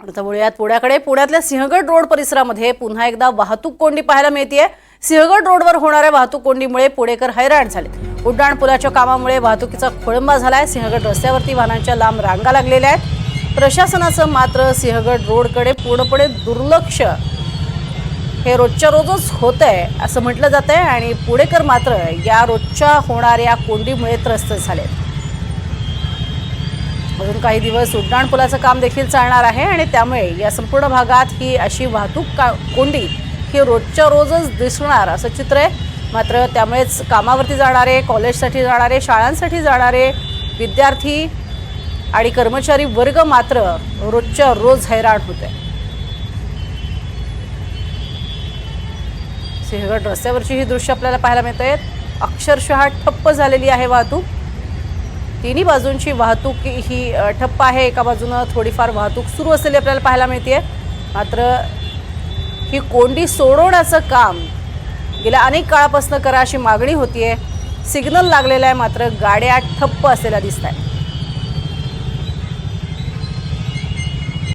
आता वळूयात पुण्याकडे. पुण्यातल्या सिंहगड रोड परिसरामध्ये पुन्हा एकदा वाहतूक कोंडी पाहायला मिळतेय. सिंहगड रोडवर होणाऱ्या वाहतूक कोंडीमुळे पुणेकर हैराण झाले. उड्डाण पुलाच्या कामामुळे वाहतुकीचा खोळंबा झालाय. सिंहगड रस्त्यावरती वाहनांच्या लांब रांगा लागलेल्या आहेत. प्रशासनाचं मात्र सिंहगड रोडकडे पूर्णपणे दुर्लक्ष हे रोजच्या रोजच होतंय असं म्हटलं जातंय आणि पुणेकर मात्र या रोजच्या होणाऱ्या कोंडीमुळे त्रस्त झालेत. अजून काही दिवस उड्डाण पुलाचं काम देखील चालणार आहे आणि त्यामुळे या संपूर्ण भागात ही अशी वाहतूक कोंडी ही रोजच्या रोजच दिसणार असं चित्र आहे. मात्र त्यामुळेच कामावरती जाणारे, कॉलेजसाठी जाणारे, शाळांसाठी जाणारे विद्यार्थी आणि कर्मचारी वर्ग मात्र रोजच्या रोज हैराण होते. सिंहगड रस्त्यावरची ही दृश्य आपल्याला पाहायला मिळत आहेत. अक्षरशः ठप्प झालेली आहे वाहतूक. तिन्ही बाजूंची वाहतूक ही ठप्प आहे. एका बाजूनं थोडीफार वाहतूक सुरू असलेली आपल्याला पाहायला मिळते. मात्र ही कोंडी सोडवण्याचं काम गेल्या अनेक काळापासून करा अशी मागणी होतीये. सिग्नल लागलेला आहे मात्र गाड्या ठप्प असलेल्या दिसत आहेत.